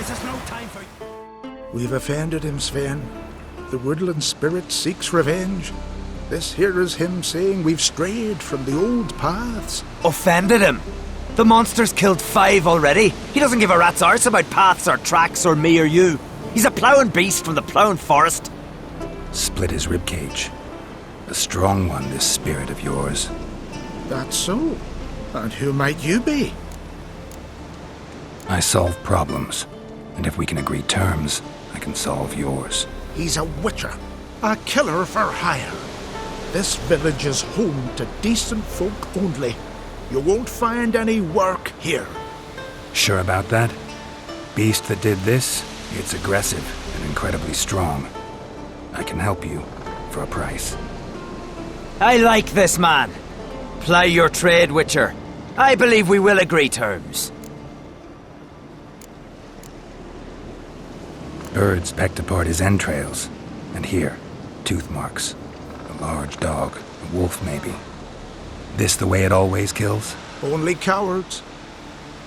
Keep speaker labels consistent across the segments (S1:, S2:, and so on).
S1: This is no time for...
S2: We've offended him, Sven. The woodland spirit seeks revenge. This here is him saying we've strayed from the old paths.
S1: Offended him? The monster's killed 5 already. He doesn't give a rat's arse about paths or tracks or me or you. He's a ploughing beast from the ploughing forest.
S3: Split his ribcage. A strong one, this spirit of yours.
S2: That's so. And who might you be?
S3: I solve problems, and if we can agree terms, I can solve yours.
S2: He's a witcher. A killer for hire. This village is home to decent folk only. You won't find any work here.
S3: Sure about that? Beast that did this, it's aggressive and incredibly strong. I can help you, for a price.
S1: I like this man. Ply your trade, Witcher. I believe we will agree terms.
S3: Birds pecked apart his entrails, and here, tooth marks. A large dog, a wolf maybe. This the way it always kills?
S2: Only cowards.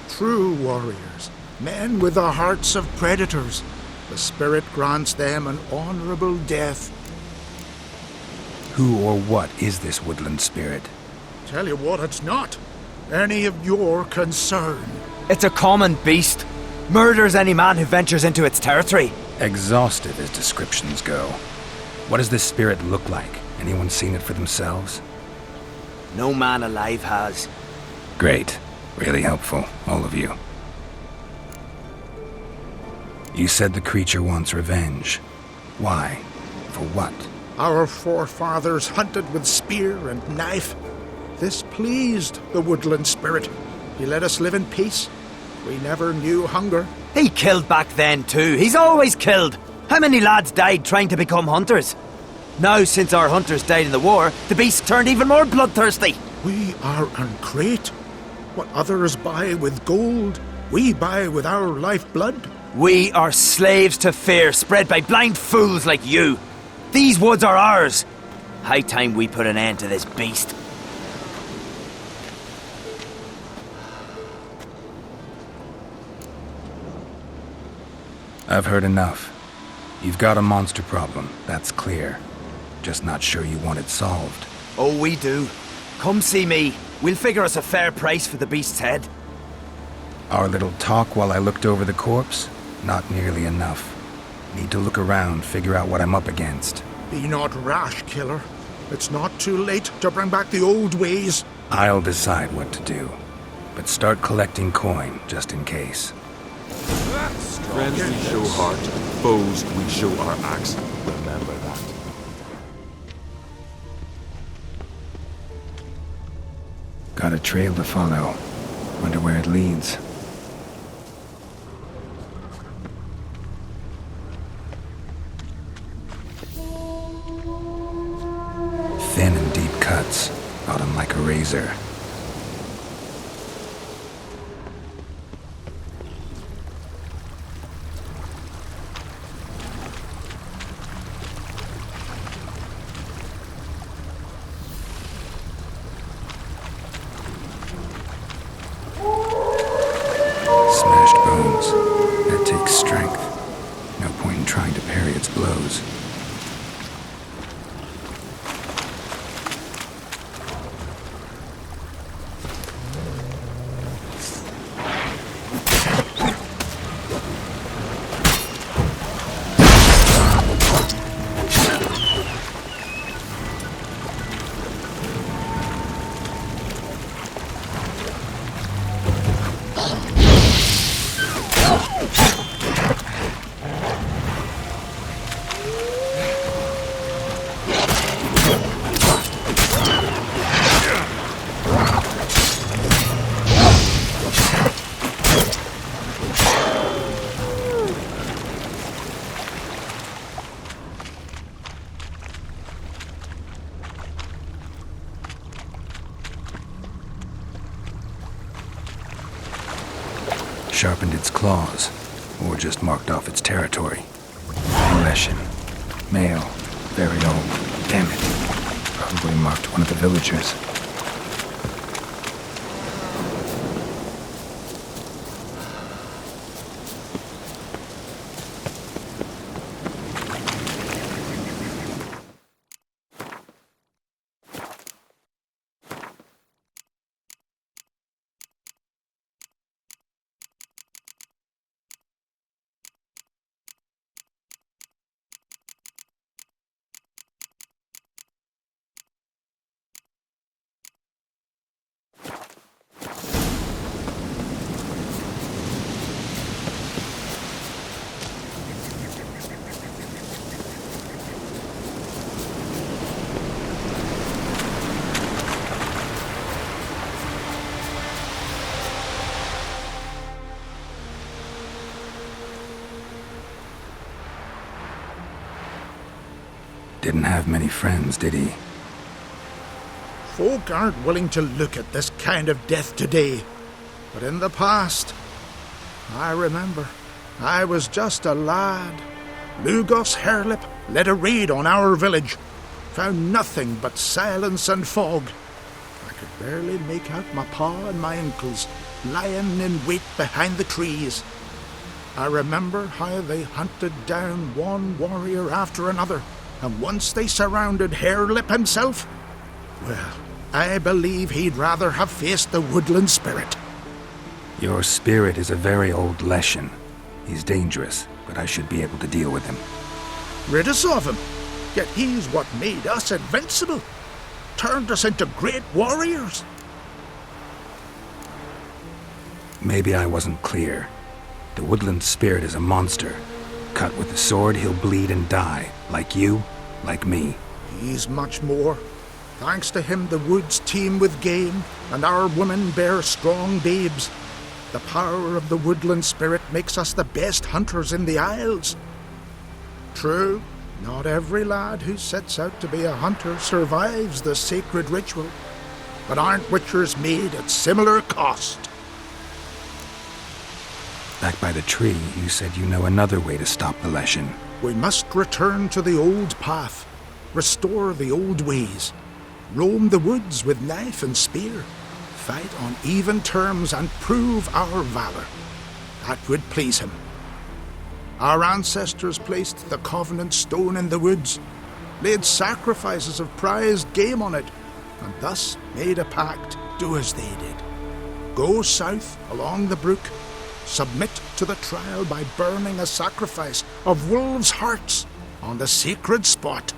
S2: True warriors. Men with the hearts of predators. The spirit grants them an honorable death.
S3: Who or what is this woodland spirit?
S2: Tell you what, it's not any of your concern.
S1: It's a common beast. Murders any man who ventures into its territory.
S3: Exhaustive as descriptions go. What does this spirit look like? Anyone seen it for themselves?
S1: No man alive has.
S3: Great. Really helpful, all of you. You said the creature wants revenge. Why? For what?
S2: Our forefathers hunted with spear and knife. This pleased the woodland spirit. He let us live in peace. We never knew hunger.
S1: He killed back then too. He's always killed. How many lads died trying to become hunters? Now, since our hunters died in the war, the beast turned even more bloodthirsty.
S2: We are uncrate. What others buy with gold, we buy with our lifeblood.
S1: We are slaves to fear spread by blind fools like you. These woods are ours. High time we put an end to this beast.
S3: I've heard enough. You've got a monster problem, that's clear. Just not sure you want it solved.
S1: Oh, we do. Come see me. We'll figure us a fair price for the beast's head.
S3: Our little talk while I looked over the corpse? Not nearly enough. Need to look around, figure out what I'm up against.
S2: Be not rash, killer. It's not too late to bring back the old ways.
S3: I'll decide what to do. But start collecting coin, just in case.
S4: Friends we show heart, foes we show our axe. Remember that.
S3: Got a trail to follow. Wonder where it leads. Thin and deep cuts, got 'em like a razor. Smashed bones. That takes strength. No point in trying to parry its blows. Sharpened its claws, or just marked off its territory. Leshen. Male. Very old. Damn it. Probably marked one of the villagers. Didn't have many friends, did he?
S2: Folk aren't willing to look at this kind of death today. But in the past, I remember, I was just a lad. Lugos Hairlip led a raid on our village. Found nothing but silence and fog. I could barely make out my pa and my uncles lying in wait behind the trees. I remember how they hunted down one warrior after another, and once they surrounded Hairlip himself, well, I believe he'd rather have faced the woodland spirit.
S3: Your spirit is a very old Leshen. He's dangerous, but I should be able to deal with him.
S2: Rid us of him. Yet he's what made us invincible. Turned us into great warriors.
S3: Maybe I wasn't clear. The woodland spirit is a monster. Cut with the sword, he'll bleed and die. Like you, like me.
S2: He's much more. Thanks to him, the woods teem with game, and our women bear strong babes. The power of the woodland spirit makes us the best hunters in the Isles. True, not every lad who sets out to be a hunter survives the sacred ritual, but aren't witchers made at similar cost?
S3: Back by the tree, you said you know another way to stop the Leshen.
S2: We must return to the old path, restore the old ways, roam the woods with knife and spear, fight on even terms and prove our valor. That would please him. Our ancestors placed the Covenant Stone in the woods, laid sacrifices of prized game on it, and thus made a pact, do as they did. Go south along the brook, submit to the trial by burning a sacrifice of wolves' hearts on the sacred spot.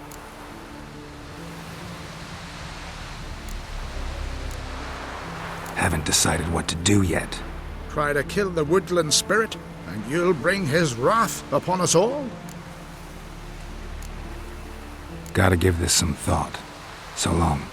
S3: Haven't decided what to do yet.
S2: Try to kill the woodland spirit, and you'll bring his wrath upon us all.
S3: Gotta give this some thought. So long.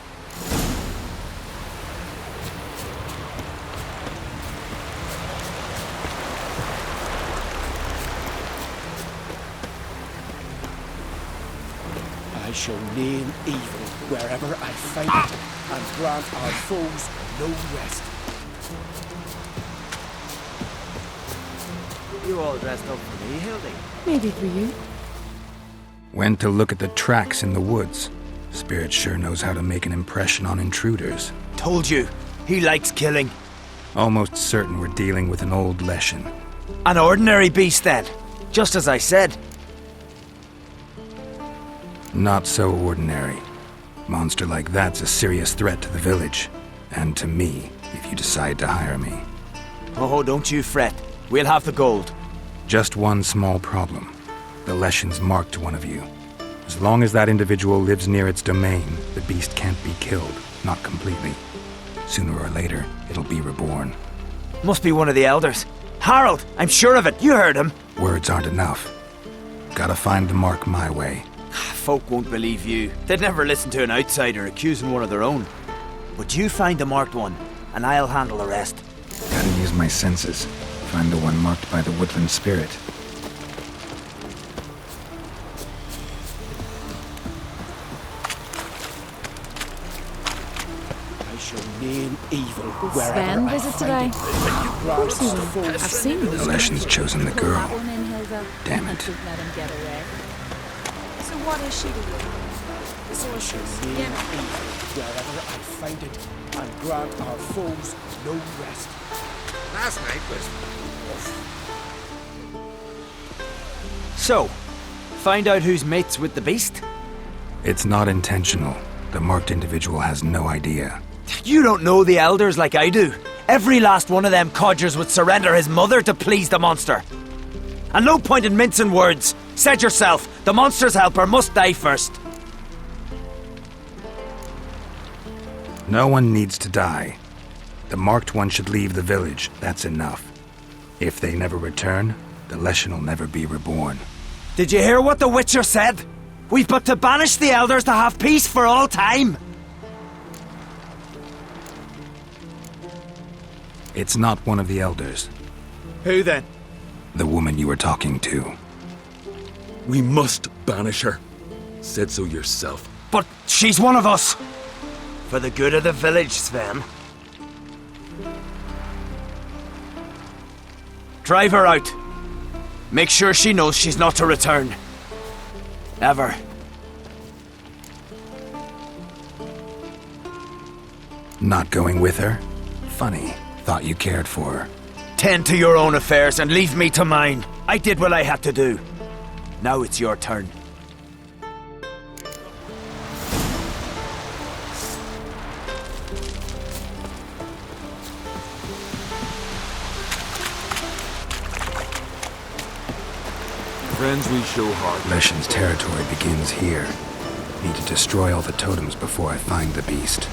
S5: I shall name evil wherever I find it, and grant our foes no rest.
S1: You all dressed up for me, Hildy?
S6: Maybe for you.
S3: Went to look at the tracks in the woods. Spirit sure knows how to make an impression on intruders.
S1: Told you, he likes killing.
S3: Almost certain we're dealing with an old Leshen.
S1: An ordinary beast then, just as I said.
S3: Not so ordinary. Monster like that's a serious threat to the village. And to me, if you decide to hire me.
S1: Oh, don't you fret. We'll have the gold.
S3: Just one small problem. The Leshen's marked one of you. As long as that individual lives near its domain, the beast can't be killed. Not completely. Sooner or later, it'll be reborn.
S1: Must be one of the elders. Harold, I'm sure of it. You heard him.
S3: Words aren't enough. Gotta find the mark my way.
S1: Folk won't believe you. They'd never listen to an outsider accusing one of their own. But you find the marked one, and I'll handle the rest.
S3: Gotta use my senses. Find the one marked by the woodland spirit.
S5: I shall name evil
S6: Will
S5: wherever
S6: Sven
S5: I
S6: visit
S5: find
S6: today?
S5: it, and
S6: Of
S5: grant
S6: course he
S5: our
S6: will.
S5: foes
S6: I've seen him.
S3: The Leshen's chosen the girl. Damn it.
S6: Let him get away. So what is she to you?
S5: So I shall name evil wherever I find it, and grant our foes no rest.
S2: Last night was...
S1: So, find out who's mates with the beast?
S3: It's not intentional. The marked individual has no idea.
S1: You don't know the elders like I do. Every last one of them codgers would surrender his mother to please the monster. And no point in mincing words. Said yourself, the monster's helper must die first.
S3: No one needs to die. The marked one should leave the village. That's enough. If they never return, the Leshen will never be reborn.
S1: Did you hear what the Witcher said? We've but to banish the elders to have peace for all time.
S3: It's not one of the elders.
S1: Who then?
S3: The woman you were talking to.
S4: We must banish her. Said so yourself.
S1: But she's one of us! For the good of the village, Sven. Drive her out. Make sure she knows she's not to return. Ever.
S3: Not going with her? Funny. Thought you cared for her.
S1: Tend to your own affairs and leave me to mine. I did what I had to do. Now it's your turn.
S4: Friends we show heart.
S3: Leshen's territory begins here. Need to destroy all the totems before I find the beast.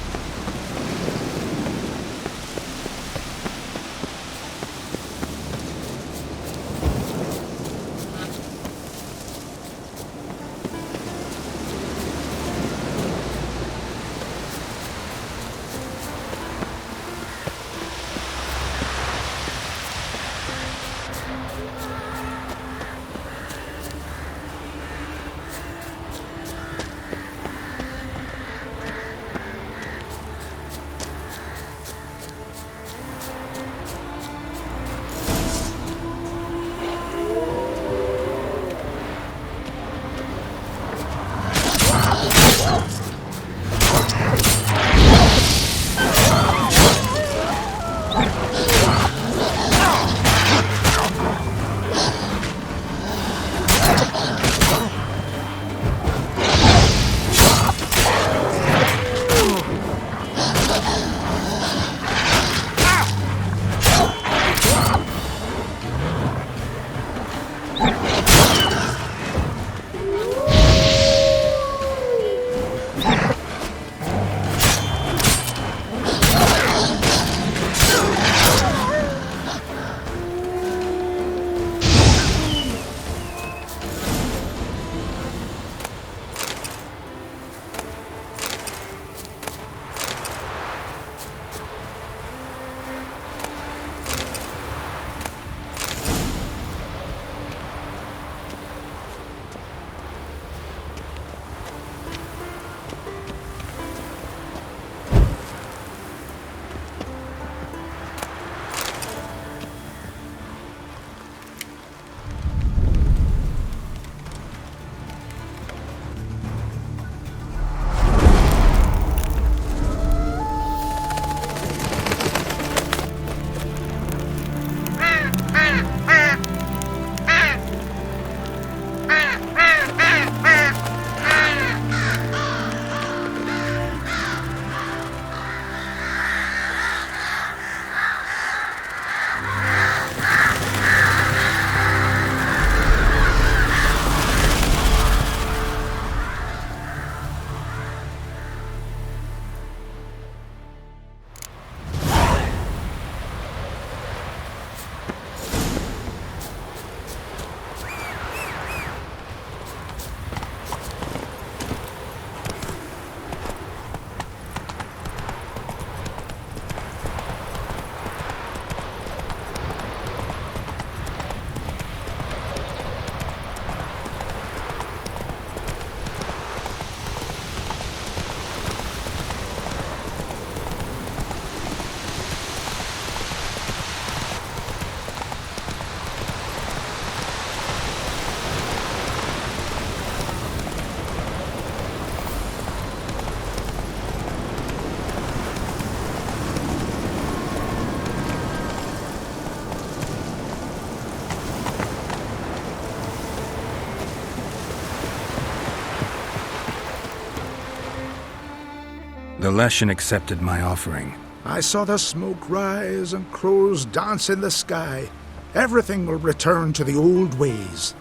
S3: The Leshen accepted my offering.
S2: I saw the smoke rise and crows dance in the sky. Everything will return to the old ways.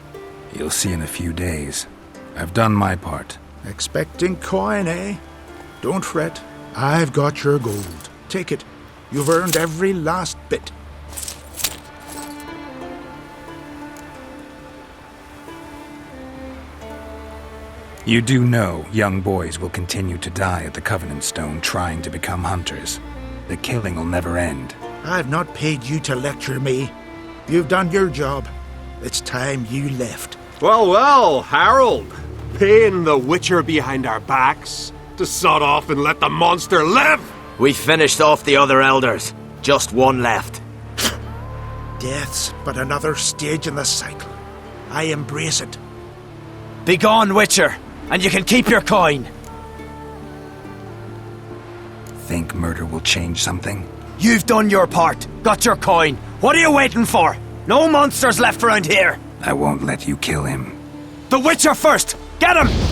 S3: You'll see in a few days. I've done my part.
S2: Expecting coin, eh? Don't fret. I've got your gold. Take it. You've earned every last bit.
S3: You do know young boys will continue to die at the Covenant Stone trying to become hunters. The killing will never end.
S2: I've not paid you to lecture me. You've done your job. It's time you left.
S7: Well, well, Harold. Paying the Witcher behind our backs to sod off and let the monster live?
S1: We finished off the other elders. Just one left.
S2: Death's but another stage in the cycle. I embrace it.
S1: Begone, Witcher, and you can keep your coin.
S3: Think murder will change something?
S1: You've done your part. Got your coin. What are you waiting for? No monsters left around here.
S3: I won't let you kill him.
S1: The Witcher first! Get him!